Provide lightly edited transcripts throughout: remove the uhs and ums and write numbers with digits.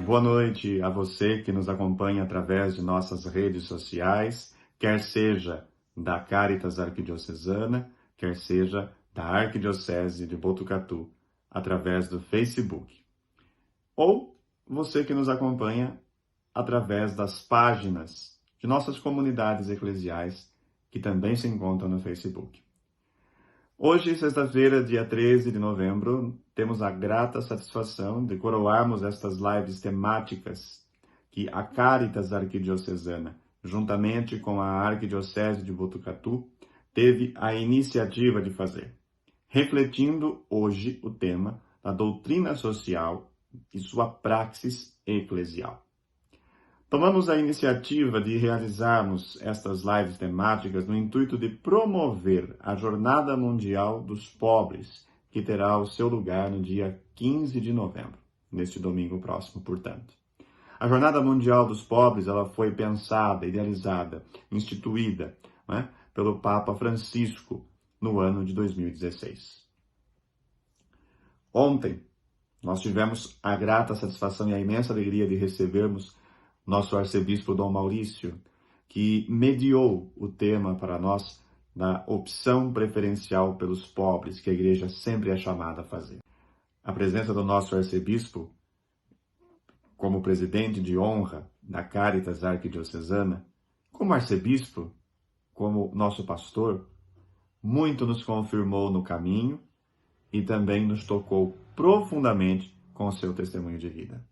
Boa noite a você que nos acompanha através de nossas redes sociais, quer seja da Caritas Arquidiocesana, quer seja da Arquidiocese de Botucatu, através do Facebook. Ou você que nos acompanha através das páginas de nossas comunidades eclesiais, que também se encontram no Facebook. Hoje, sexta-feira, dia 13 de novembro, temos a grata satisfação de coroarmos estas lives temáticas que a Caritas Arquidiocesana, juntamente com a Arquidiocese de Botucatu, teve a iniciativa de fazer, refletindo hoje o tema da doutrina social e sua praxis eclesial. Tomamos a iniciativa de realizarmos estas lives temáticas no intuito de promover a Jornada Mundial dos Pobres, que terá o seu lugar no dia 15 de novembro, neste domingo próximo, portanto. A Jornada Mundial dos Pobres ela foi pensada, idealizada, instituída, pelo Papa Francisco no ano de 2016. Ontem, nós tivemos a grata satisfação e a imensa alegria de recebermos nosso arcebispo Dom Maurício, que mediou o tema para nós da opção preferencial pelos pobres, que a igreja sempre é chamada a fazer. A presença do nosso arcebispo, como presidente de honra da Caritas Arquidiocesana, como arcebispo, como nosso pastor, muito nos confirmou no caminho e também nos tocou profundamente com o seu testemunho de vida.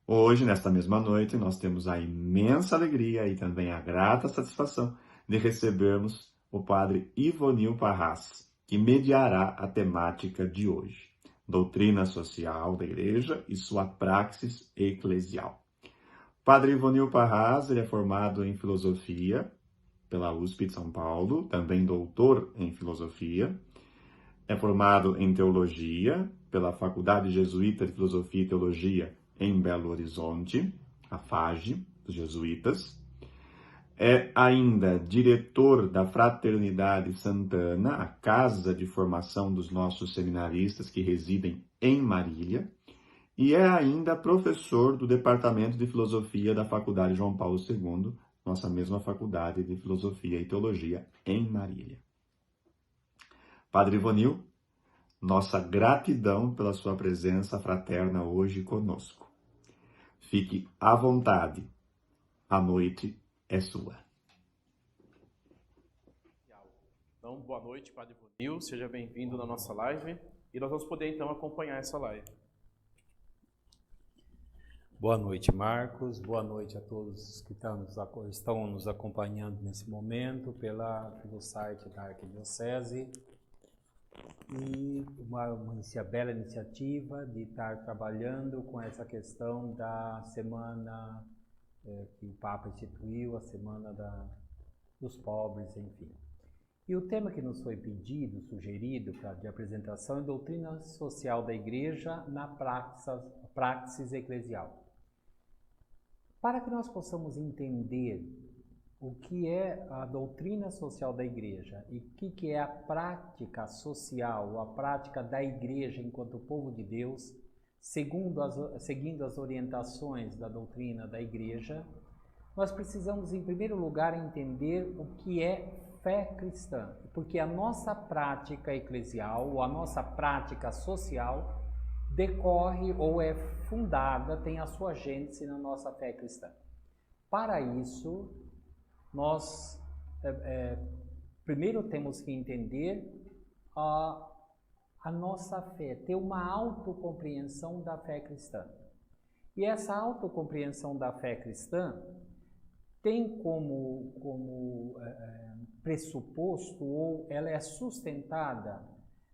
Hoje, nesta mesma noite, nós temos a imensa alegria e também a grata satisfação de recebermos o padre Ivonil Parras, que mediará a temática de hoje, doutrina social da Igreja e sua praxis eclesial. Padre Ivonil Parras, ele é formado em filosofia pela USP de São Paulo, também doutor em filosofia, é formado em teologia pela Faculdade Jesuíta de Filosofia e Teologia em Belo Horizonte, a FAGE, dos jesuítas. É ainda diretor da Fraternidade Santana, a casa de formação dos nossos seminaristas que residem em Marília. E é ainda professor do Departamento de Filosofia da Faculdade João Paulo II, nossa mesma Faculdade de Filosofia e Teologia em Marília. Padre Ivonil, nossa gratidão pela sua presença fraterna hoje conosco. Fique à vontade, a noite é sua. Então, boa noite, Padre Ivonil, seja bem-vindo na nossa live e nós vamos poder então acompanhar essa live. Boa noite, Marcos, boa noite a todos que estão nos acompanhando nesse momento pelo site da Arquidiocese. E uma bela iniciativa de estar trabalhando com essa questão da semana que o Papa instituiu, a Semana dos Pobres, enfim. E o tema que nos foi pedido, sugerido de apresentação é doutrina social da Igreja na praxis eclesial. Para que nós possamos entender o que é a doutrina social da Igreja e o que é a prática social, a prática da Igreja enquanto povo de Deus, seguindo as orientações da doutrina da Igreja, nós precisamos, em primeiro lugar, entender o que é fé cristã, porque a nossa prática eclesial, ou a nossa prática social, decorre ou é fundada, tem a sua gênese na nossa fé cristã. Para isso, nós primeiro temos que entender a nossa fé, ter uma autocompreensão da fé cristã. E essa autocompreensão da fé cristã tem como pressuposto, ou ela é sustentada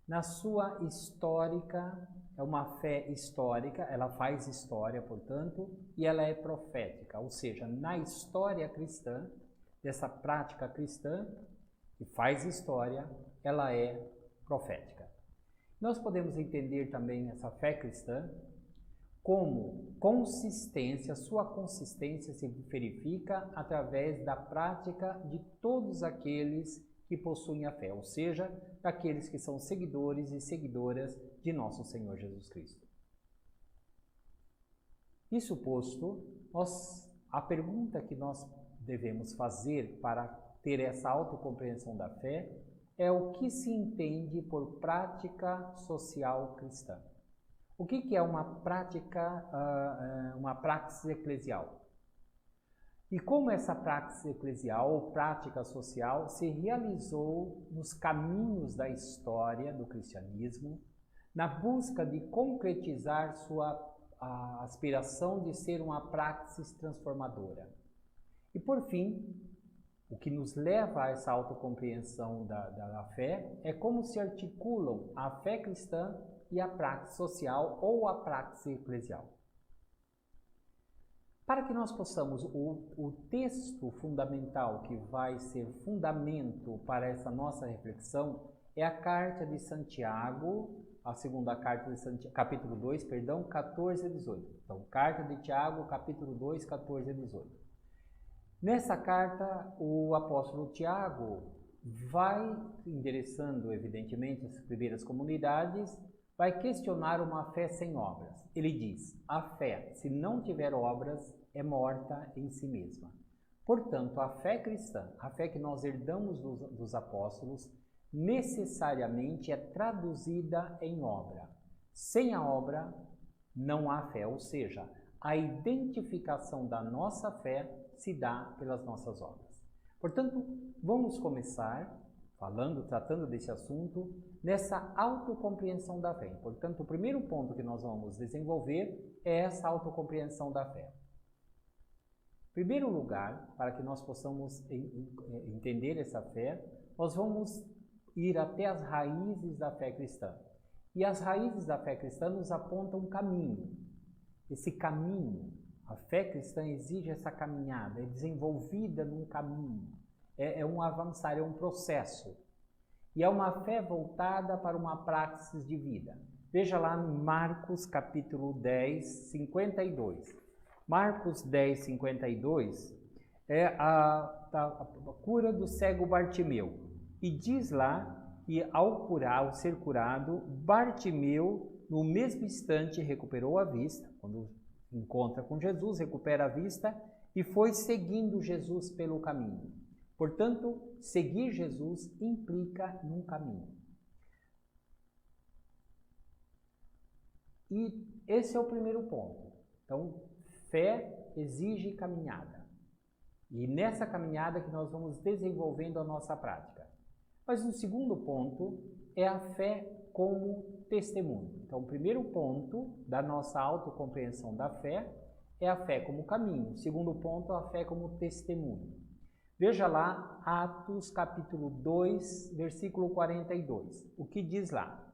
na sua histórica, é uma fé histórica, ela faz história, portanto, e ela é profética, ou seja, na história cristã, dessa prática cristã, que faz história, ela é profética. Nós podemos entender também essa fé cristã como consistência, sua consistência se verifica através da prática de todos aqueles que possuem a fé, ou seja, daqueles que são seguidores e seguidoras de nosso Senhor Jesus Cristo. Isso posto, a pergunta que nós devemos fazer para ter essa autocompreensão da fé é o que se entende por prática social cristã. O que é uma prática, uma praxis eclesial? E como essa praxis eclesial ou prática social se realizou nos caminhos da história do cristianismo, na busca de concretizar a aspiração de ser uma praxis transformadora. E por fim, o que nos leva a essa autocompreensão da fé é como se articulam a fé cristã e a praxis social ou a praxis eclesial. Para que nós possamos, o texto fundamental que vai ser fundamento para essa nossa reflexão é a carta de Santiago, a segunda carta de Santiago, capítulo 2, 14 a 18. Então, carta de Tiago, capítulo 2, 14 a 18. Nessa carta, o apóstolo Tiago vai, endereçando evidentemente as primeiras comunidades, vai questionar uma fé sem obras. Ele diz: a fé, se não tiver obras, é morta em si mesma. Portanto, a fé cristã, a fé que nós herdamos dos apóstolos, necessariamente é traduzida em obra. Sem a obra, não há fé, ou seja, a identificação da nossa fé se dá pelas nossas obras. Portanto, vamos começar tratando desse assunto, nessa autocompreensão da fé. Portanto, o primeiro ponto que nós vamos desenvolver é essa autocompreensão da fé. Em primeiro lugar, para que nós possamos entender essa fé, nós vamos ir até as raízes da fé cristã. E as raízes da fé cristã nos apontam um caminho. Esse caminho, a fé cristã exige essa caminhada, é desenvolvida num caminho, é um avançar, é um processo. E é uma fé voltada para uma praxis de vida. Veja lá em Marcos capítulo 10, 52. Marcos 10, 52 é a cura do cego Bartimeu. E diz lá que ao ser curado, Bartimeu, no mesmo instante, recuperou a vista. Quando encontra com Jesus, recupera a vista e foi seguindo Jesus pelo caminho. Portanto, seguir Jesus implica num caminho. E esse é o primeiro ponto. Então, fé exige caminhada. E nessa caminhada que nós vamos desenvolvendo a nossa prática. Mas o segundo ponto é a fé como testemunho. Então, o primeiro ponto da nossa autocompreensão da fé é a fé como caminho. O segundo ponto, a fé como testemunho. Veja lá Atos capítulo 2, versículo 42. O que diz lá?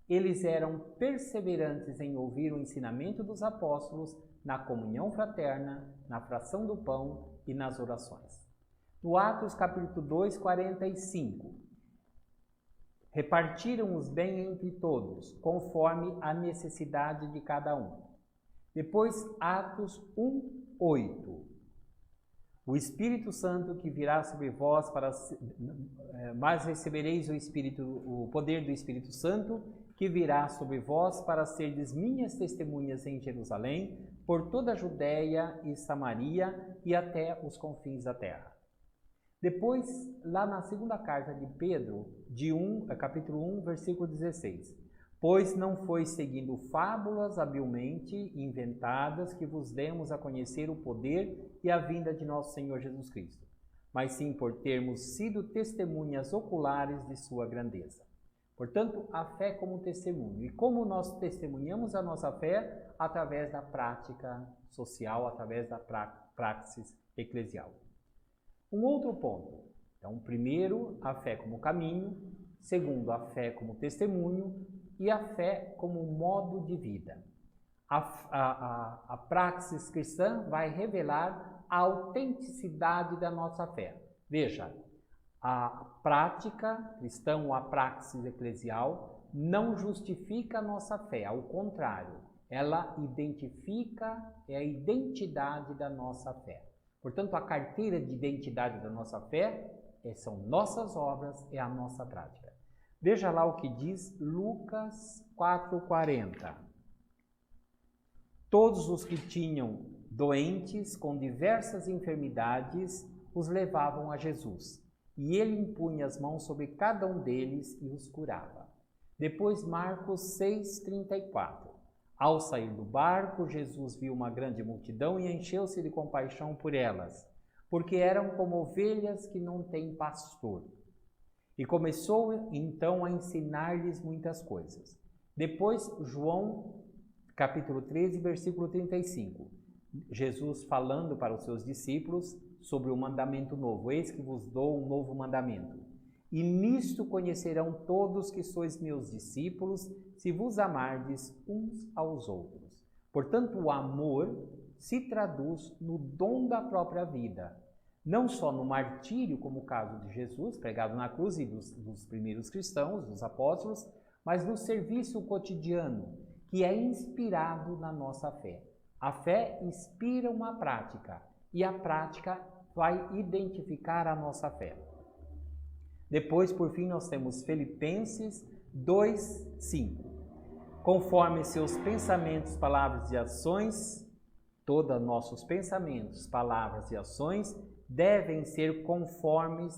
Eles eram perseverantes em ouvir o ensinamento dos apóstolos, na comunhão fraterna, na fração do pão e nas orações. No Atos capítulo 2, 45. Repartiram os bens entre todos, conforme a necessidade de cada um. Depois, Atos 1, 8. O Espírito Santo que virá sobre vós, mas recebereis o poder do Espírito Santo que virá sobre vós para serdes minhas testemunhas em Jerusalém, por toda a Judéia e Samaria e até os confins da terra. Depois, lá na segunda carta de Pedro, capítulo 1, versículo 16. Pois não foi seguindo fábulas habilmente inventadas que vos demos a conhecer o poder e a vinda de nosso Senhor Jesus Cristo, mas sim por termos sido testemunhas oculares de sua grandeza. Portanto, a fé como testemunho. E como nós testemunhamos a nossa fé? Através da prática social, através da praxis eclesial. Um outro ponto. Então, primeiro, a fé como caminho. Segundo, a fé como testemunho. E a fé como modo de vida. A praxis cristã vai revelar a autenticidade da nossa fé. Veja, a prática cristã, ou a praxis eclesial, não justifica a nossa fé, ao contrário, ela identifica a identidade da nossa fé. Portanto, a carteira de identidade da nossa fé são nossas obras, é a nossa prática. Veja lá o que diz Lucas 4,40. Todos os que tinham doentes com diversas enfermidades os levavam a Jesus, e ele impunha as mãos sobre cada um deles e os curava. Depois, Marcos 6,34. Ao sair do barco, Jesus viu uma grande multidão e encheu-se de compaixão por elas, porque eram como ovelhas que não têm pastor. E começou então a ensinar-lhes muitas coisas. Depois, João, capítulo 13, versículo 35. Jesus falando para os seus discípulos sobre o mandamento novo. Eis que vos dou um novo mandamento. E nisto conhecerão todos que sois meus discípulos, se vos amardes uns aos outros. Portanto, o amor se traduz no dom da própria vida. Não só no martírio, como o caso de Jesus, pregado na cruz e dos primeiros cristãos, dos apóstolos, mas no serviço cotidiano, que é inspirado na nossa fé. A fé inspira uma prática e a prática vai identificar a nossa fé. Depois, por fim, nós temos Filipenses 2:5. Conforme seus pensamentos, palavras e ações, todos nossos pensamentos, palavras e ações devem ser conforme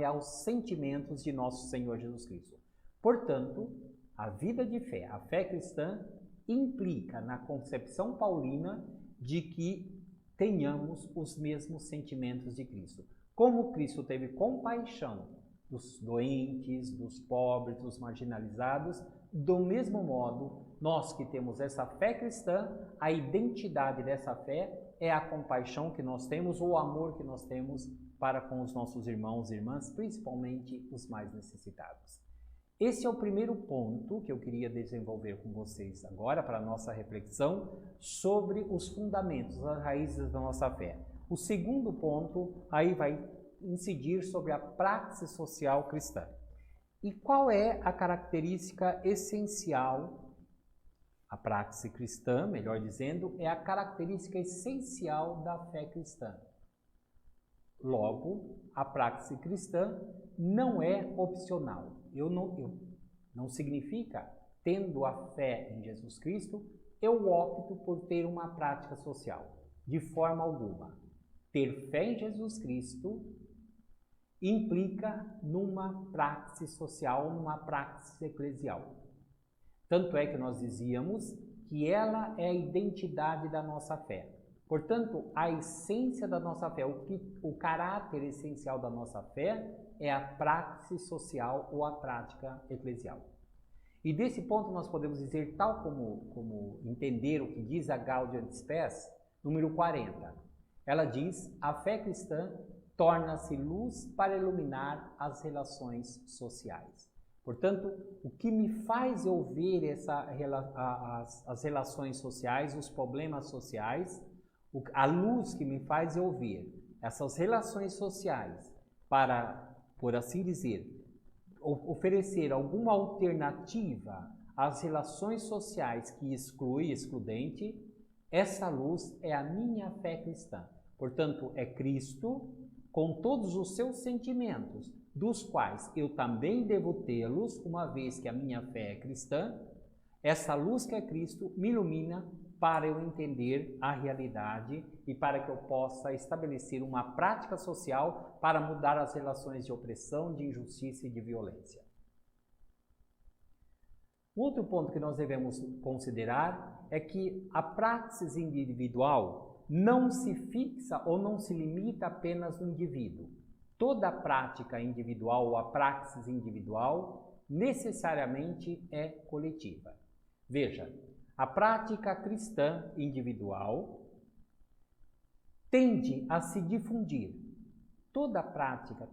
aos sentimentos de nosso Senhor Jesus Cristo. Portanto, a vida de fé, a fé cristã, implica na concepção paulina de que tenhamos os mesmos sentimentos de Cristo. Como Cristo teve compaixão dos doentes, dos pobres, dos marginalizados, do mesmo modo, nós que temos essa fé cristã, a identidade dessa fé é a compaixão que nós temos, ou o amor que nós temos para com os nossos irmãos e irmãs, principalmente os mais necessitados. Esse é o primeiro ponto que eu queria desenvolver com vocês agora para a nossa reflexão sobre os fundamentos, as raízes da nossa fé. O segundo ponto aí vai incidir sobre a praxe social cristã. E qual é a característica essencial? A praxe cristã, melhor dizendo, é a característica essencial da fé cristã. Logo, a praxe cristã não é opcional. Não significa, tendo a fé em Jesus Cristo, eu opto por ter uma prática social. De forma alguma. Ter fé em Jesus Cristo implica numa praxe social, numa praxe eclesial. Tanto é que nós dizíamos que ela é a identidade da nossa fé. Portanto, a essência da nossa fé, o caráter essencial da nossa fé é a praxe social ou a prática eclesial. E desse ponto nós podemos dizer, tal como entender o que diz a Gaudium et Spes, número 40. Ela diz, a fé cristã torna-se luz para iluminar as relações sociais. Portanto, o que me faz eu ver as relações sociais, os problemas sociais, a luz que me faz eu ver essas relações sociais para, por assim dizer, oferecer alguma alternativa às relações sociais que excludente, essa luz é a minha fé cristã. Portanto, é Cristo com todos os seus sentimentos, dos quais eu também devo tê-los, uma vez que a minha fé é cristã. Essa luz que é Cristo me ilumina para eu entender a realidade e para que eu possa estabelecer uma prática social para mudar as relações de opressão, de injustiça e de violência. Outro ponto que nós devemos considerar é que a praxis individual não se fixa ou não se limita apenas no indivíduo. Toda prática individual ou a praxis individual necessariamente é coletiva. Veja, a prática cristã individual tende a se difundir. Toda prática,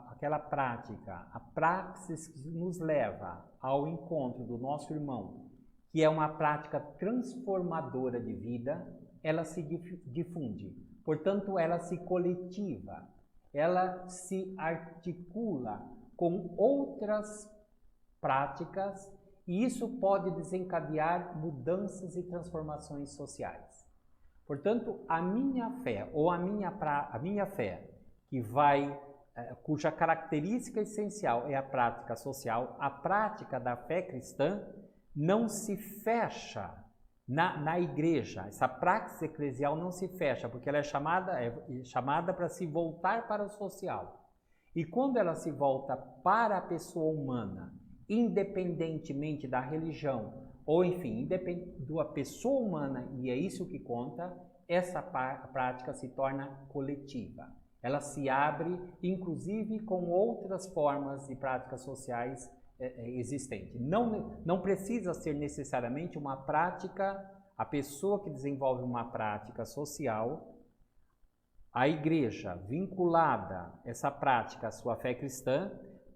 aquela prática, a praxis que nos leva ao encontro do nosso irmão, que é uma prática transformadora de vida, ela se difunde. Portanto, ela se coletiva, ela se articula com outras práticas e isso pode desencadear mudanças e transformações sociais. Portanto, a minha fé, ou a minha fé, cuja característica essencial é a prática social, a prática da fé cristã não se fecha Na igreja, essa praxis eclesial não se fecha, porque ela é chamada para se voltar para o social. E quando ela se volta para a pessoa humana, independentemente da religião, ou enfim, independente da pessoa humana, e é isso que conta, essa prática se torna coletiva. Ela se abre, inclusive, com outras formas de práticas sociais existentes. Não precisa ser necessariamente uma prática, a pessoa que desenvolve uma prática social, a igreja vinculada essa prática à sua fé cristã,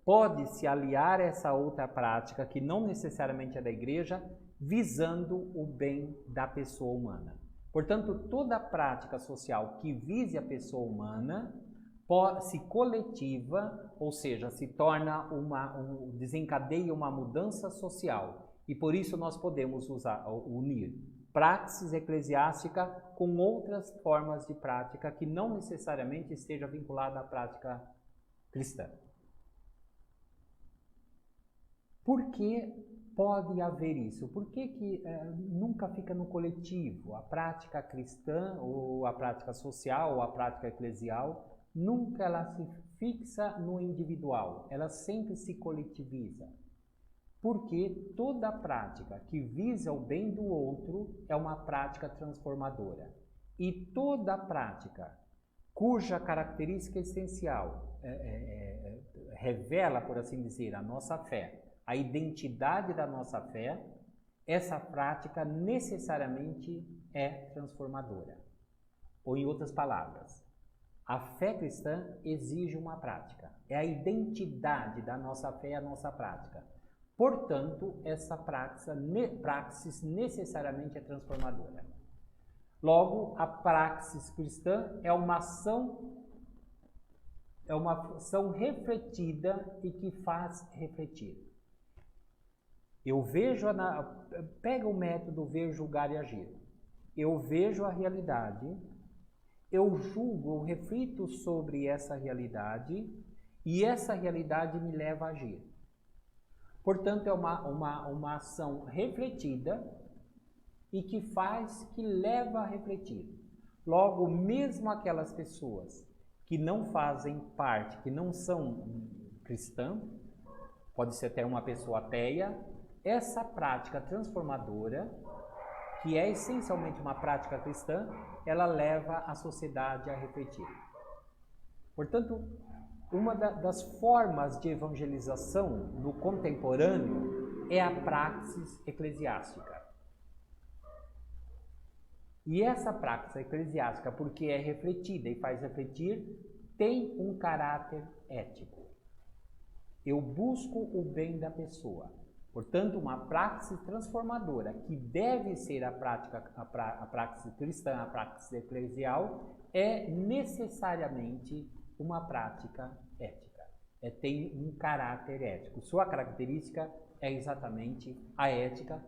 pode se aliar a essa outra prática que não necessariamente é da igreja, visando o bem da pessoa humana. Portanto, toda prática social que vise a pessoa humana se coletiva, ou seja, se torna desencadeia uma mudança social. E por isso nós podemos unir praxis eclesiástica com outras formas de prática que não necessariamente esteja vinculada à prática cristã. Por que pode haver isso? Por que nunca fica no coletivo? A prática cristã, ou a prática social, ou a prática eclesial, nunca ela se fixa no individual, ela sempre se coletiviza. Porque toda prática que visa o bem do outro é uma prática transformadora. E toda prática cuja característica essencial revela, por assim dizer, a nossa fé, a identidade da nossa fé, essa prática necessariamente é transformadora. Ou em outras palavras, a fé cristã exige uma prática. É a identidade da nossa fé, a nossa prática. Portanto, essa praxis necessariamente é transformadora. Logo, a praxis cristã é uma ação refletida e que faz refletir. Eu vejo, pega o método ver, julgar e agir. Eu vejo a realidade, eu julgo, eu reflito sobre essa realidade e essa realidade me leva a agir. Portanto, é uma ação refletida e que leva a refletir. Logo, mesmo aquelas pessoas que não fazem parte, que não são cristãs, pode ser até uma pessoa ateia, essa prática transformadora, que é essencialmente uma prática cristã, ela leva a sociedade a refletir. Portanto, uma das formas de evangelização no contemporâneo é a praxis eclesiástica. E essa praxis eclesiástica, porque é refletida e faz refletir, tem um caráter ético. Eu busco o bem da pessoa. Portanto, uma praxis transformadora, que deve ser a praxis cristã, a praxis eclesial, é necessariamente uma prática ética. Tem um caráter ético. Sua característica é exatamente a ética,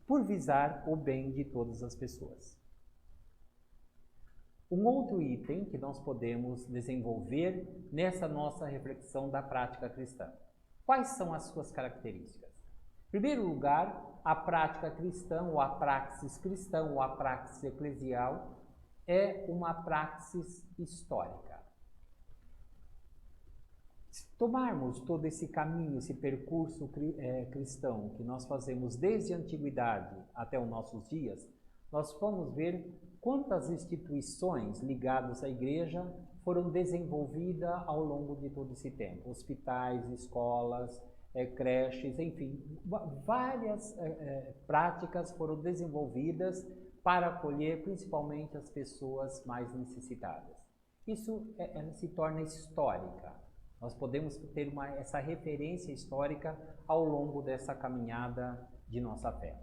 por visar o bem de todas as pessoas. Um outro item que nós podemos desenvolver nessa nossa reflexão da prática cristã. Quais são as suas características? Em primeiro lugar, a prática cristã, ou a praxis cristã, ou a praxis eclesial, é uma praxis histórica. Se tomarmos todo esse caminho, esse percurso cristão que nós fazemos desde a antiguidade até os nossos dias, nós vamos ver quantas instituições ligadas à igreja foram desenvolvidas ao longo de todo esse tempo. Hospitais, escolas, creches, enfim, várias práticas foram desenvolvidas para acolher principalmente as pessoas mais necessitadas. Isso se torna histórica. Nós podemos ter essa referência histórica ao longo dessa caminhada de nossa fé.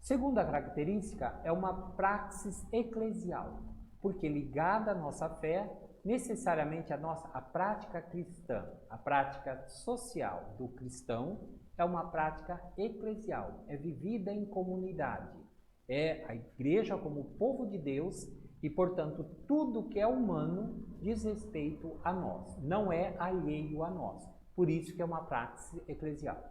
Segunda característica é uma praxis eclesial, porque ligada à nossa fé, necessariamente a prática cristã, a prática social do cristão é uma prática eclesial, é vivida em comunidade. É a igreja como povo de Deus e, portanto, tudo que é humano diz respeito a nós, não é alheio a nós. Por isso que é uma praxis eclesial.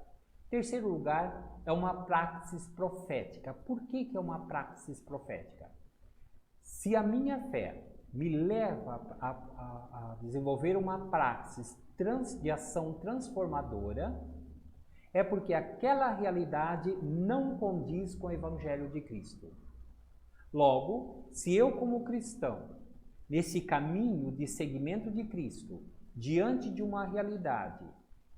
Terceiro lugar, é uma praxis profética. Por que é uma praxis profética? Se a minha fé me leva a desenvolver uma praxis de ação transformadora, é porque aquela realidade não condiz com o Evangelho de Cristo. Logo, se eu como cristão, nesse caminho de seguimento de Cristo, diante de uma realidade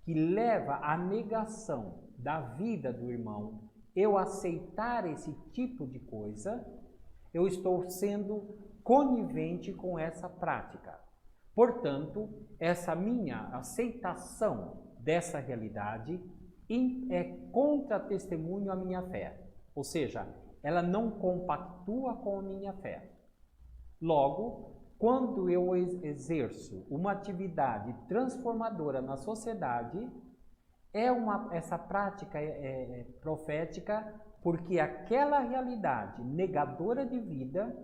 que leva à negação da vida do irmão, eu aceitar esse tipo de coisa, eu estou sendo conivente com essa prática. Portanto, essa minha aceitação dessa realidade é contra-testemunho à minha fé. Ou seja, ela não compactua com a minha fé. Logo, quando eu exerço uma atividade transformadora na sociedade, essa prática é profética, porque aquela realidade negadora de vida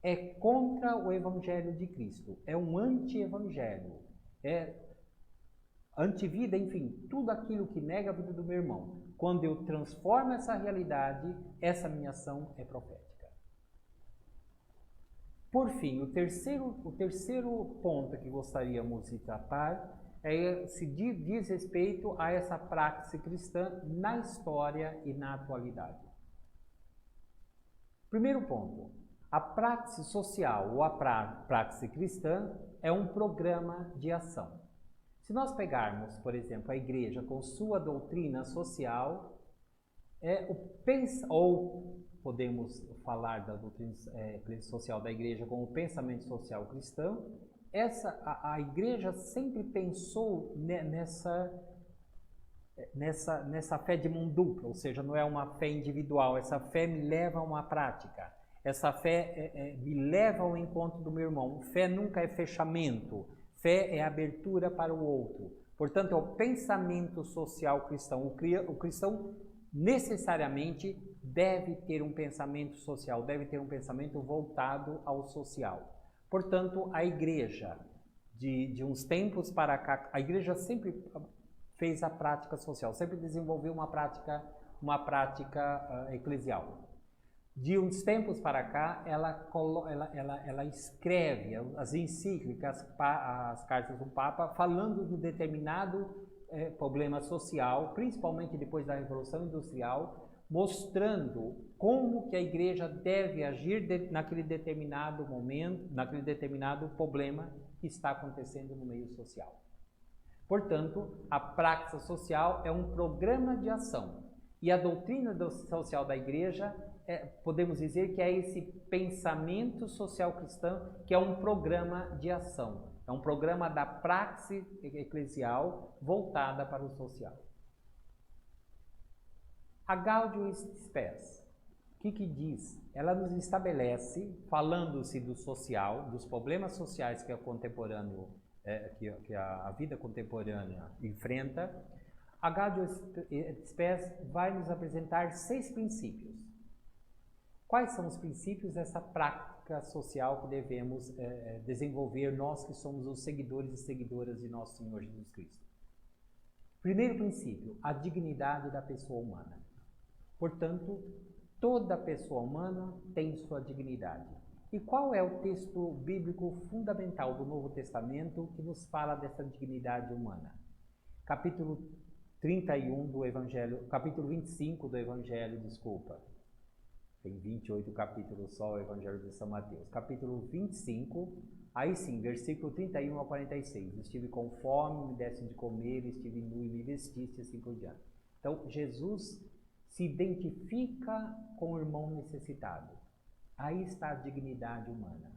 é contra o Evangelho de Cristo, é um anti-evangelho, é antivida, enfim, tudo aquilo que nega a vida do meu irmão. Quando eu transformo essa realidade, essa minha ação é profética. Por fim, o terceiro ponto que gostaríamos de tratar se diz respeito a essa prática cristã na história e na atualidade. Primeiro ponto, a prática social ou a prática cristã é um programa de ação. Se nós pegarmos, por exemplo, a igreja com sua doutrina social, ou podemos falar da doutrina social da igreja como o pensamento social cristão, a igreja sempre pensou nessa fé de mão dupla, ou seja, não é uma fé individual, essa fé me leva a uma prática, essa fé me leva ao encontro do meu irmão. Fé nunca é fechamento, fé é abertura para o outro. Portanto, é o pensamento social cristão. O cristão necessariamente deve ter um pensamento social, deve ter um pensamento voltado ao social. Portanto, a igreja, de uns tempos para cá, a igreja sempre fez a prática social, sempre desenvolveu uma prática eclesial. De uns tempos para cá, ela escreve as encíclicas, as cartas do Papa, falando de um determinado problema social, principalmente depois da Revolução Industrial, mostrando como que a igreja deve agir naquele determinado momento, naquele determinado problema que está acontecendo no meio social. Portanto, a prática social é um programa de ação. E a doutrina social da igreja, podemos dizer que é esse pensamento social cristão, que é um programa de ação. É um programa da praxis eclesial voltada para o social. A Gaudium et Spes, o que diz? Ela nos estabelece, falando-se do social, dos problemas sociais que a vida contemporânea enfrenta. A Gaudium et Spes vai nos apresentar 6 princípios. Quais são os princípios dessa prática social que devemos desenvolver, nós que somos os seguidores e seguidoras de nosso Senhor Jesus Cristo? Primeiro princípio, a dignidade da pessoa humana. Portanto, toda pessoa humana tem sua dignidade. E qual é o texto bíblico fundamental do Novo Testamento que nos fala dessa dignidade humana? Capítulo 31 do Evangelho, capítulo 25 do Evangelho, tem 28 capítulos só o Evangelho de São Mateus. Capítulo 25, aí sim, versículo 31 a 46. Estive com fome, me deste de comer, estive nu e me vestiste, assim por diante. Então, Jesus se identifica com o irmão necessitado. Aí está a dignidade humana.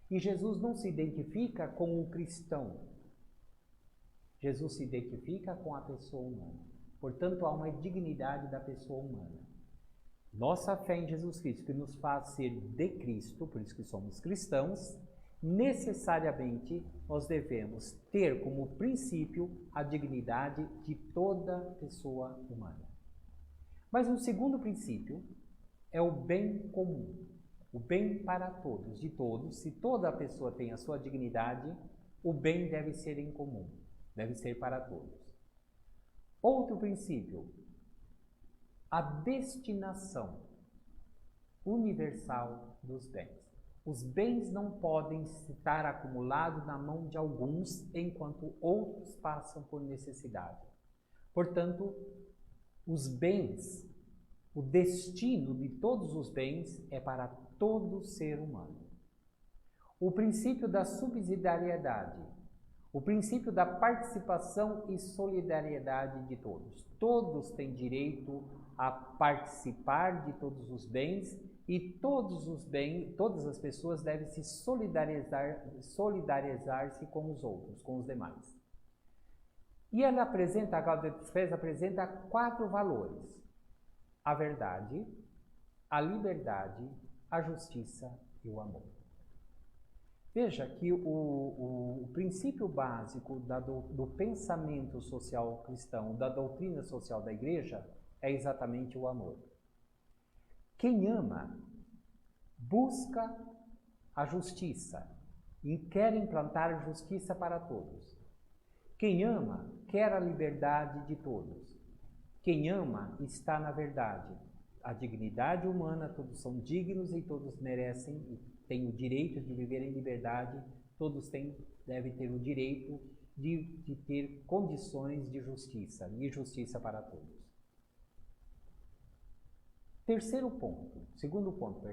E Jesus não se identifica com o cristão. Jesus se identifica com a pessoa humana. Portanto, há uma dignidade da pessoa humana. Nossa fé em Jesus Cristo, que nos faz ser de Cristo, por isso que somos cristãos, necessariamente nós devemos ter como princípio a dignidade de toda pessoa humana. Mas um segundo princípio é o bem comum, o bem para todos, de todos. Se toda pessoa tem a sua dignidade, o bem deve ser em comum, deve ser para todos. Outro princípio, a destinação universal dos bens. Os bens não podem estar acumulados na mão de alguns, enquanto outros passam por necessidade. Portanto, os bens, o destino de todos os bens é para todo ser humano. O princípio da subsidiariedade, o princípio da participação e solidariedade de todos. Todos têm direito a participar de todos os bens e todos as pessoas devem se solidarizar-se com os outros, com os demais. E ela apresenta, a Gaudium et Spes apresenta 4 valores: a verdade, a liberdade, a justiça e o amor. Veja que o princípio básico do pensamento social cristão, da doutrina social da Igreja, é exatamente o amor. Quem ama busca a justiça e quer implantar a justiça para todos. Quem ama quer a liberdade de todos. Quem ama está na verdade. A dignidade humana, todos são dignos e todos merecem e têm o direito de viver em liberdade. Todos devem ter o direito de ter condições de justiça e justiça para todos. Segundo ponto,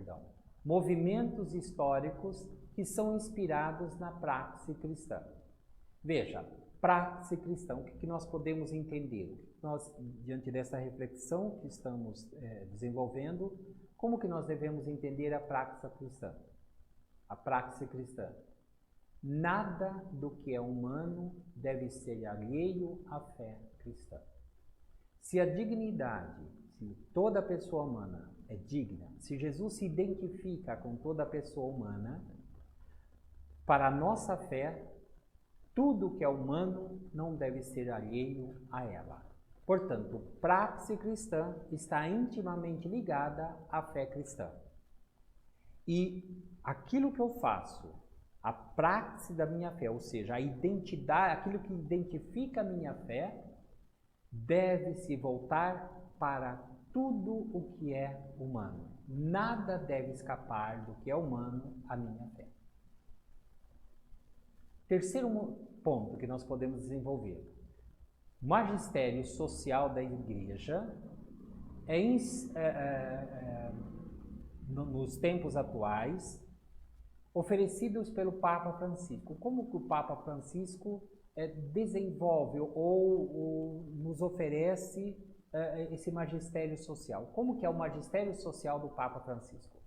movimentos históricos que são inspirados na praxe cristã. Veja, praxe cristã, o que nós podemos entender? Nós, diante dessa reflexão que estamos desenvolvendo, como que nós devemos entender a praxe cristã? A praxe cristã. Nada do que é humano deve ser alheio à fé cristã. Se a dignidade, se toda pessoa humana é digna, se Jesus se identifica com toda pessoa humana, para a nossa fé, tudo que é humano não deve ser alheio a ela. Portanto, praxe cristã está intimamente ligada à fé cristã. E aquilo que eu faço, a praxe da minha fé, ou seja, a identidade, aquilo que identifica a minha fé, deve se voltar para tudo o que é humano. Nada deve escapar do que é humano à minha fé. Terceiro ponto que nós podemos desenvolver. O magistério social da Igreja nos tempos atuais, oferecidos pelo Papa Francisco. Como que o Papa Francisco desenvolve ou nos oferece esse magistério social? Como que é o magistério social do Papa Francisco?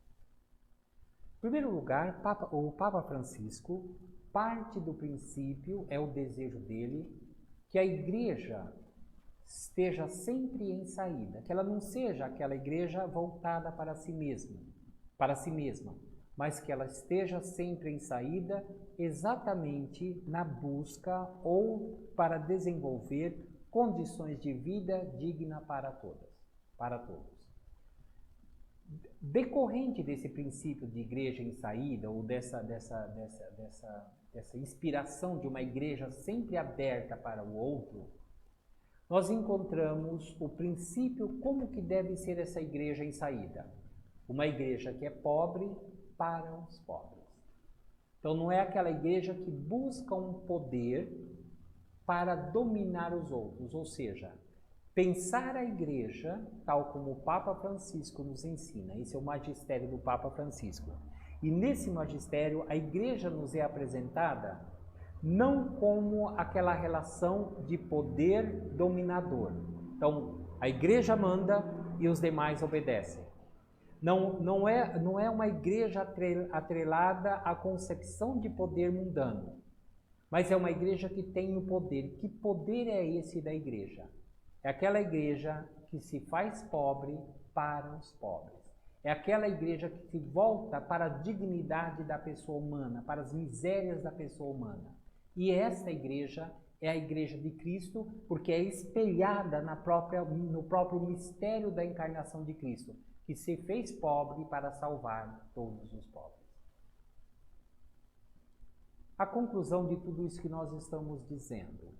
Em primeiro lugar, o Papa Francisco parte do princípio, é o desejo dele, que a Igreja esteja sempre em saída, que ela não seja aquela igreja voltada para si mesma, mas que ela esteja sempre em saída exatamente na busca ou para desenvolver condições de vida digna para todos. Decorrente desse princípio de igreja em saída, ou dessa inspiração de uma igreja sempre aberta para o outro, nós encontramos o princípio como que deve ser essa igreja em saída. Uma igreja que é pobre para os pobres. Então não é aquela igreja que busca um poder para dominar os outros, ou seja, pensar a igreja, tal como o Papa Francisco nos ensina, esse é o magistério do Papa Francisco. E nesse magistério a igreja nos é apresentada não como aquela relação de poder dominador. Então, a igreja manda e os demais obedecem. Não é uma igreja atrelada à concepção de poder mundano, mas é uma igreja que tem o poder. Que poder é esse da igreja? É aquela igreja que se faz pobre para os pobres. É aquela igreja que se volta para a dignidade da pessoa humana, para as misérias da pessoa humana. E essa igreja é a igreja de Cristo, porque é espelhada no próprio mistério da encarnação de Cristo, que se fez pobre para salvar todos os pobres. A conclusão de tudo isso que nós estamos dizendo.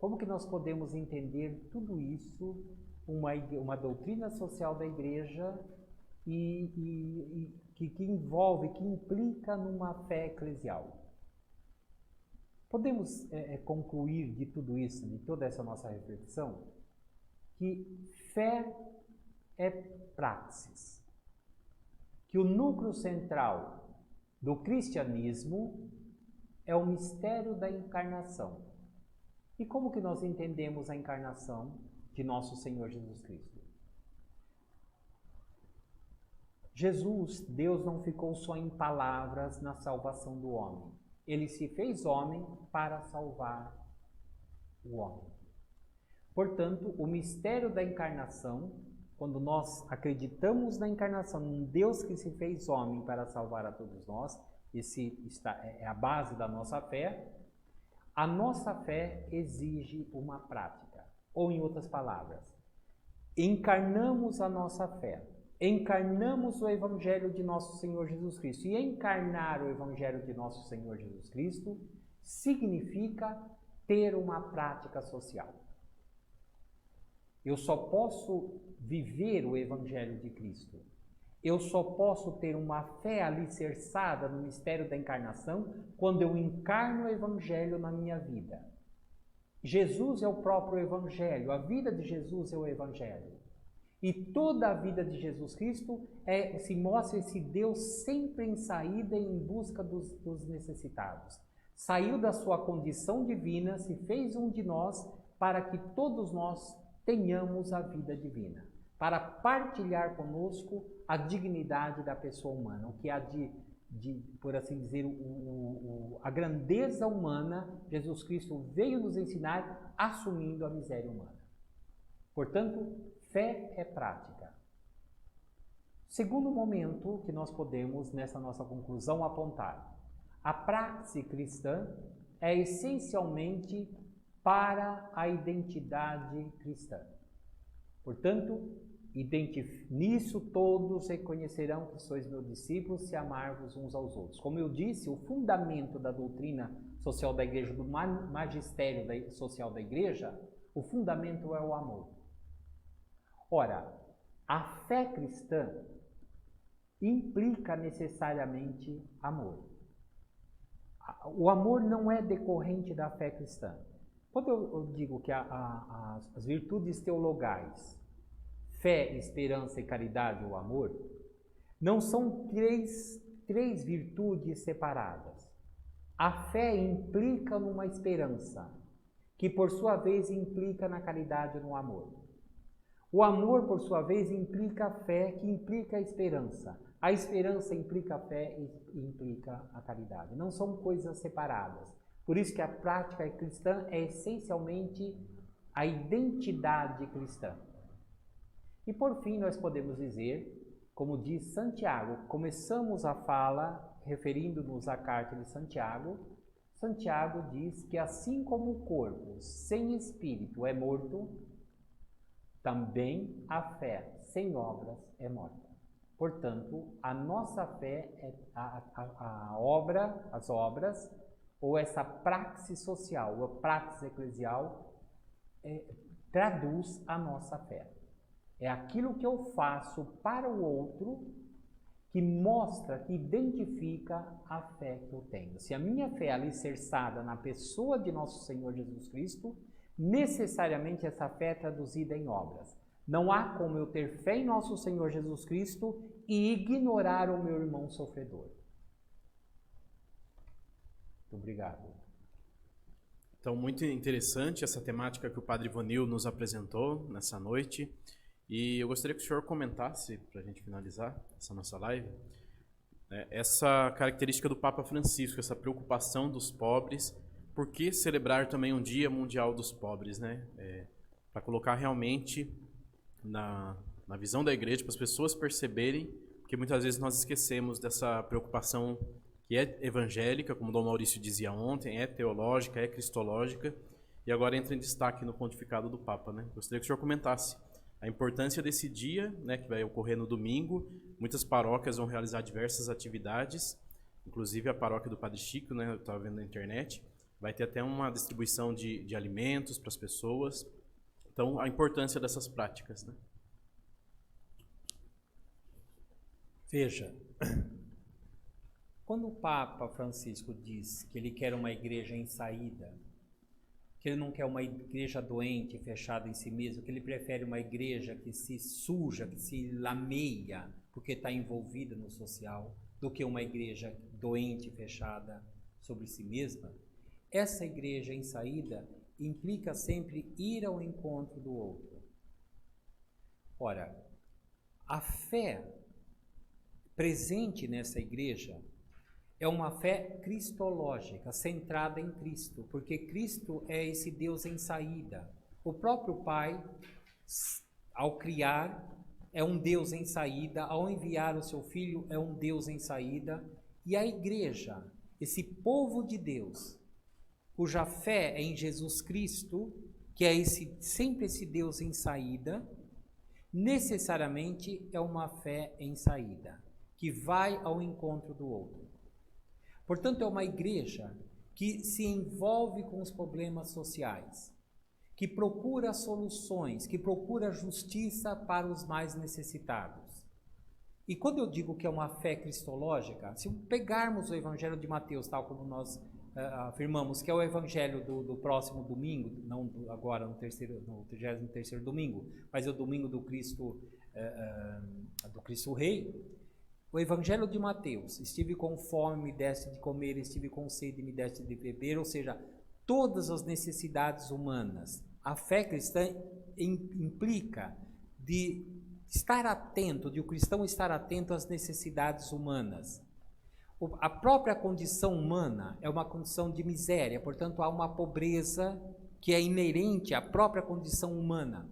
Como que nós podemos entender tudo isso, uma doutrina social da igreja que envolve, que implica numa fé eclesial? Podemos concluir de tudo isso, de toda essa nossa reflexão, que fé é praxis, que o núcleo central do cristianismo é o mistério da encarnação. E como que nós entendemos a encarnação de nosso Senhor Jesus Cristo? Jesus, Deus não ficou só em palavras na salvação do homem. Ele se fez homem para salvar o homem. Portanto, o mistério da encarnação, quando nós acreditamos na encarnação, num Deus que se fez homem para salvar a todos nós, esse é a base da nossa fé. A nossa fé exige uma prática, ou em outras palavras, encarnamos a nossa fé, encarnamos o Evangelho de nosso Senhor Jesus Cristo. E encarnar o Evangelho de nosso Senhor Jesus Cristo significa ter uma prática social. Eu só posso viver o Evangelho de Cristo, eu só posso ter uma fé alicerçada no mistério da encarnação quando eu encarno o Evangelho na minha vida. Jesus é o próprio Evangelho, a vida de Jesus é o Evangelho. E toda a vida de Jesus Cristo se mostra esse Deus sempre em saída e em busca dos necessitados. Saiu da sua condição divina, se fez um de nós, para que todos nós tenhamos a vida divina, para partilhar conosco a dignidade da pessoa humana, o que há por assim dizer, a grandeza humana. Jesus Cristo veio nos ensinar assumindo a miséria humana. Portanto, fé é prática. Segundo momento que nós podemos, nessa nossa conclusão, apontar: a praxe cristã é essencialmente para a identidade cristã. Portanto, nisso todos reconhecerão que sois meus discípulos se amarvos uns aos outros. Como eu disse, o fundamento da doutrina social da igreja, do magistério social da igreja, o fundamento é o amor. Ora, a fé cristã implica necessariamente amor. O amor não é decorrente da fé cristã. Quando eu digo que as virtudes teologais, fé, esperança e caridade ou amor, não são três virtudes separadas. A fé implica numa esperança, que por sua vez implica na caridade e no amor. O amor, por sua vez, implica a fé, que implica a esperança. A esperança implica a fé e implica a caridade. Não são coisas separadas. Por isso que a prática cristã é essencialmente a identidade cristã. E por fim nós podemos dizer, como diz Santiago, começamos a fala referindo-nos à carta de Santiago. Santiago diz que assim como o corpo sem espírito é morto, também a fé sem obras é morta. Portanto, a nossa fé, as obras, ou essa praxe social, ou a praxe eclesial, traduz a nossa fé. É aquilo que eu faço para o outro que mostra, que identifica a fé que eu tenho. Se a minha fé é alicerçada na pessoa de nosso Senhor Jesus Cristo, necessariamente essa fé é traduzida em obras. Não há como eu ter fé em nosso Senhor Jesus Cristo e ignorar o meu irmão sofredor. Muito obrigado. Então, muito interessante essa temática que o Padre Ivanil nos apresentou nessa noite. E eu gostaria que o senhor comentasse, para a gente finalizar essa nossa live, essa característica do Papa Francisco, essa preocupação dos pobres. Por que celebrar também um Dia Mundial dos Pobres, né? Para colocar realmente na visão da igreja, para as pessoas perceberem que muitas vezes nós esquecemos dessa preocupação que é evangélica, como o Dom Maurício dizia ontem, é teológica, é cristológica, e agora entra em destaque no pontificado do Papa, né? Gostaria que o senhor comentasse a importância desse dia, né, que vai ocorrer no domingo. Muitas paróquias vão realizar diversas atividades, inclusive a paróquia do Padre Chico, né, eu estava vendo na internet. vai ter até uma distribuição de alimentos para as pessoas. Então, a importância dessas práticas, né? Veja, quando o Papa Francisco diz que ele quer uma igreja em saída, que ele não quer uma igreja doente, fechada em si mesmo, que ele prefere uma igreja que se suja, que se lameia, porque está envolvida no social, do que uma igreja doente, fechada sobre si mesma, essa igreja em saída implica sempre ir ao encontro do outro. Ora, a fé presente nessa igreja é uma fé cristológica, centrada em Cristo, porque Cristo é esse Deus em saída. O próprio Pai, ao criar, é um Deus em saída, ao enviar o seu Filho, é um Deus em saída, e a igreja, esse povo de Deus, cuja fé é em Jesus Cristo, que é sempre esse Deus em saída, necessariamente é uma fé em saída, que vai ao encontro do outro. Portanto, é uma igreja que se envolve com os problemas sociais, que procura soluções, que procura justiça para os mais necessitados. E quando eu digo que é uma fé cristológica, se pegarmos o Evangelho de Mateus, tal como nós afirmamos, que é o Evangelho do próximo domingo, não agora no 33º domingo, mas é o domingo do Cristo Rei. O Evangelho de Mateus, estive com fome, me deste de comer, estive com sede, me deste de beber, ou seja, todas as necessidades humanas. A fé cristã implica de estar atento, de o cristão estar atento às necessidades humanas. A própria condição humana é uma condição de miséria, portanto há uma pobreza que é inerente à própria condição humana.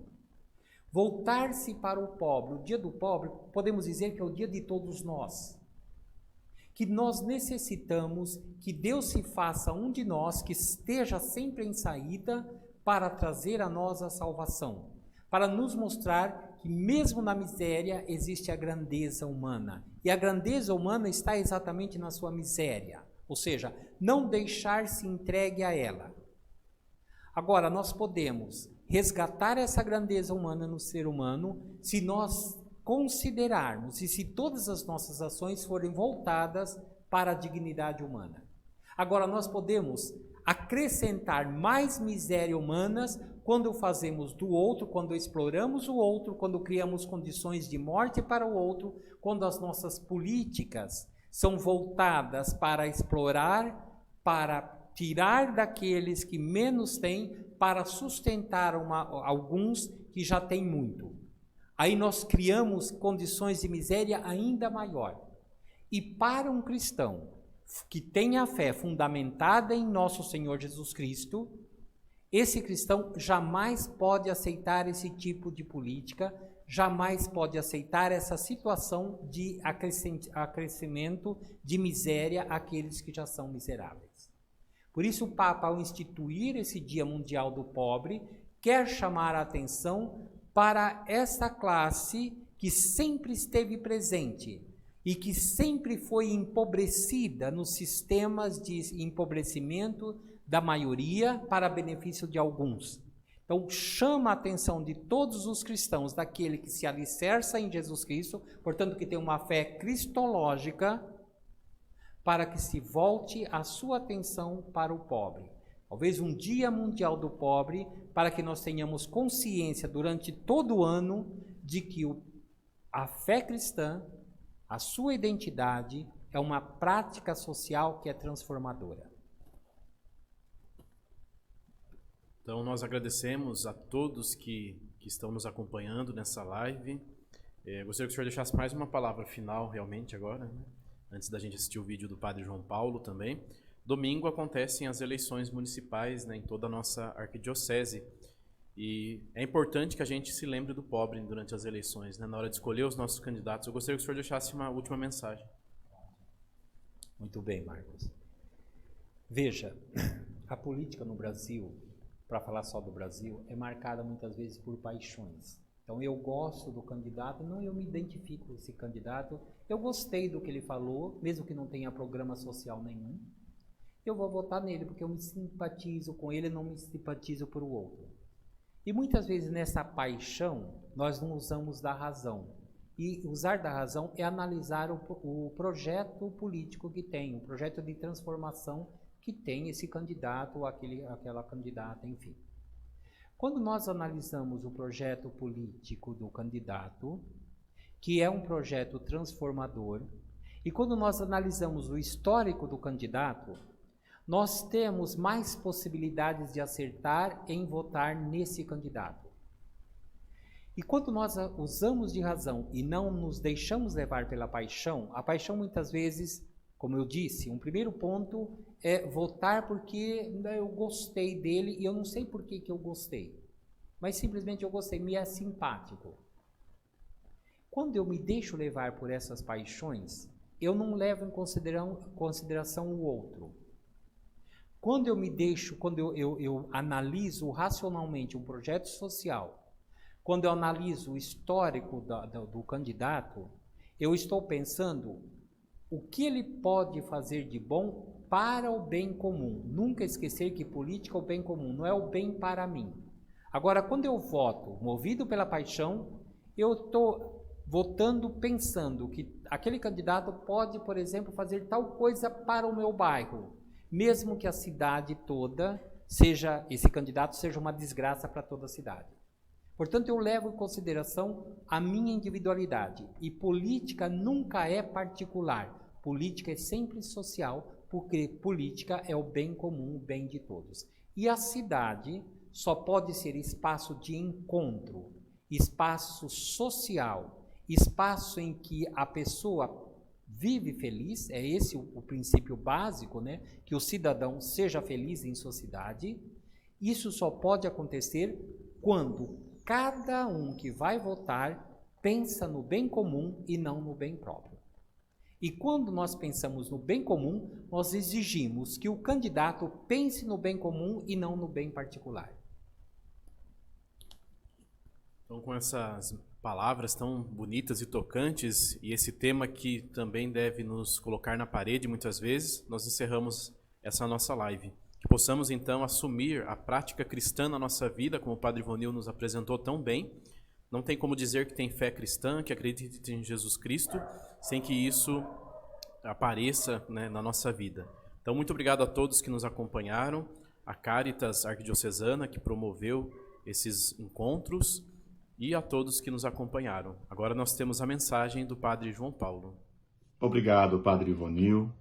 Voltar-se para o pobre, o dia do pobre, podemos dizer que é o dia de todos nós. Que nós necessitamos que Deus se faça um de nós, que esteja sempre em saída para trazer a nós a salvação. Para nos mostrar que mesmo na miséria existe a grandeza humana. E a grandeza humana está exatamente na sua miséria. Ou seja, não deixar-se entregue a ela. Agora, nós podemos resgatar essa grandeza humana no ser humano se nós considerarmos e se todas as nossas ações forem voltadas para a dignidade humana. Agora, nós podemos acrescentar mais miséria humana quando fazemos do outro, quando exploramos o outro, quando criamos condições de morte para o outro, quando as nossas políticas são voltadas para explorar, para tirar daqueles que menos têm, para sustentar alguns que já têm muito. Aí nós criamos condições de miséria ainda maior. E para um cristão que tem a fé fundamentada em nosso Senhor Jesus Cristo, esse cristão jamais pode aceitar esse tipo de política, jamais pode aceitar essa situação de acrescimento de miséria àqueles que já são miseráveis. Por isso o Papa, ao instituir esse Dia Mundial do Pobre, quer chamar a atenção para essa classe que sempre esteve presente e que sempre foi empobrecida nos sistemas de empobrecimento da maioria para benefício de alguns. Então, chama a atenção de todos os cristãos, daquele que se alicerça em Jesus Cristo, portanto, que tem uma fé cristológica, para que se volte a sua atenção para o pobre. Talvez um Dia Mundial do Pobre, para que nós tenhamos consciência durante todo o ano de que a fé cristã, a sua identidade, é uma prática social que é transformadora. Então, nós agradecemos a todos que estão nos acompanhando nessa live. Gostaria que o senhor deixasse mais uma palavra final, realmente, agora, né? Antes da gente assistir o vídeo do Padre João Paulo também. Domingo acontecem as eleições municipais, né, em toda a nossa arquidiocese. E é importante que a gente se lembre do pobre durante as eleições, né, na hora de escolher os nossos candidatos. Eu gostaria que o senhor deixasse uma última mensagem. Muito bem, Marcos. Veja, a política no Brasil, para falar só do Brasil, é marcada muitas vezes por paixões. Então, eu gosto do candidato, não, eu me identifico com esse candidato, eu gostei do que ele falou, mesmo que não tenha programa social nenhum. eu vou votar nele, porque eu me simpatizo com ele e não me simpatizo por o outro. E muitas vezes nessa paixão, nós não usamos da razão. E usar da razão é analisar o projeto político que tem, o projeto de transformação que tem esse candidato ou aquela candidata, enfim. Quando nós analisamos o projeto político do candidato, que é um projeto transformador, e quando nós analisamos o histórico do candidato, nós temos mais possibilidades de acertar em votar nesse candidato. E quando nós usamos de razão e não nos deixamos levar pela paixão, a paixão muitas vezes, como eu disse, um primeiro ponto é votar porque eu gostei dele e eu não sei por que eu gostei, mas simplesmente eu gostei, me é simpático. Quando eu me deixo levar por essas paixões, eu não levo em consideração o outro. Quando eu analiso racionalmente um projeto social, quando eu analiso o histórico do candidato, eu estou pensando o que ele pode fazer de bom para o bem comum. Nunca esquecer que política é o bem comum, não é o bem para mim. Agora, quando eu voto movido pela paixão, eu estou votando pensando que aquele candidato pode, por exemplo, fazer tal coisa para o meu bairro, mesmo que a cidade toda esse candidato seja uma desgraça para toda a cidade. Portanto, eu levo em consideração a minha individualidade. E política nunca é particular. Política é sempre social, porque política é o bem comum, o bem de todos. E a cidade só pode ser espaço de encontro, espaço social, espaço em que a pessoa vive feliz, é esse o princípio básico, né? Que o cidadão seja feliz em sociedade. Isso só pode acontecer quando cada um que vai votar pensa no bem comum e não no bem próprio. E quando nós pensamos no bem comum, nós exigimos que o candidato pense no bem comum e não no bem particular. Então, com essas palavras tão bonitas e tocantes, e esse tema que também deve nos colocar na parede muitas vezes, nós encerramos essa nossa live. Que possamos, então, assumir a prática cristã na nossa vida, como o Padre Ivonil nos apresentou tão bem. Não tem como dizer que tem fé cristã, que acredita em Jesus Cristo, sem que isso apareça, né, na nossa vida. Então, muito obrigado a todos que nos acompanharam, a Caritas Arquidiocesana, que promoveu esses encontros, e a todos que nos acompanharam. Agora nós temos a mensagem do Padre João Paulo. Obrigado, Padre Ivonil,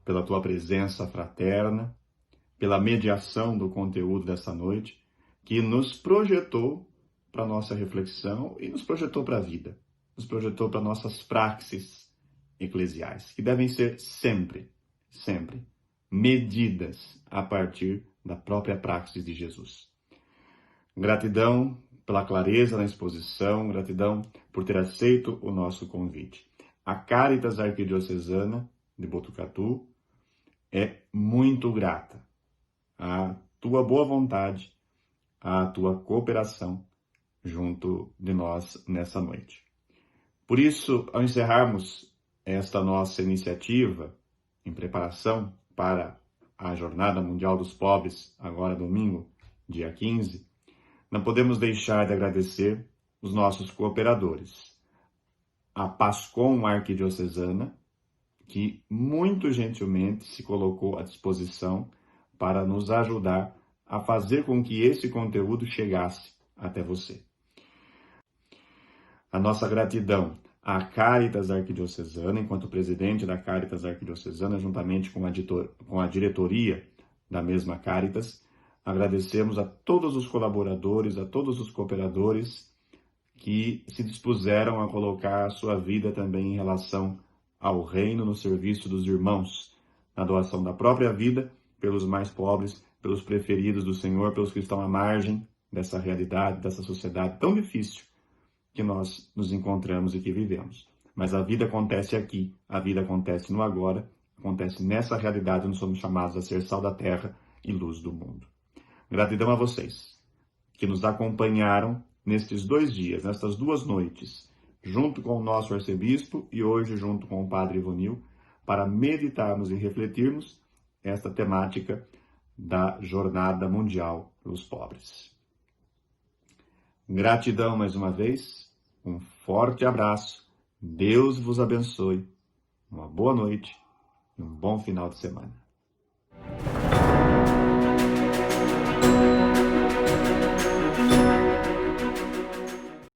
pela tua presença fraterna, pela mediação do conteúdo dessa noite, que nos projetou para a nossa reflexão e nos projetou para a vida, nos projetou para nossas praxes eclesiais, que devem ser sempre medidas a partir da própria praxis de Jesus. Gratidão pela clareza na exposição, gratidão por ter aceito o nosso convite. A Caritas Arquidiocesana de Botucatu é muito grata à tua boa vontade, à tua cooperação junto de nós nessa noite. Por isso, ao encerrarmos esta nossa iniciativa em preparação para a Jornada Mundial dos Pobres, agora domingo, dia 15, não podemos deixar de agradecer os nossos cooperadores. A Pascom Arquidiocesana, que muito gentilmente se colocou à disposição para nos ajudar a fazer com que esse conteúdo chegasse até você. A nossa gratidão à Caritas Arquidiocesana, enquanto presidente da Caritas Arquidiocesana, juntamente com a diretoria da mesma Caritas, agradecemos a todos os colaboradores, a todos os cooperadores que se dispuseram a colocar a sua vida também em relação ao reino, no serviço dos irmãos, na doação da própria vida pelos mais pobres, pelos preferidos do Senhor, pelos que estão à margem dessa realidade, dessa sociedade tão difícil que nós nos encontramos e que vivemos. Mas a vida acontece aqui, a vida acontece no agora, acontece nessa realidade onde somos chamados a ser sal da terra e luz do mundo. Gratidão a vocês que nos acompanharam nestes 2 dias, nestas 2 noites, junto com o nosso arcebispo e hoje junto com o Padre Ivonil, para meditarmos e refletirmos esta temática da Jornada Mundial pelos Pobres. Gratidão mais uma vez, um forte abraço, Deus vos abençoe, uma boa noite e um bom final de semana.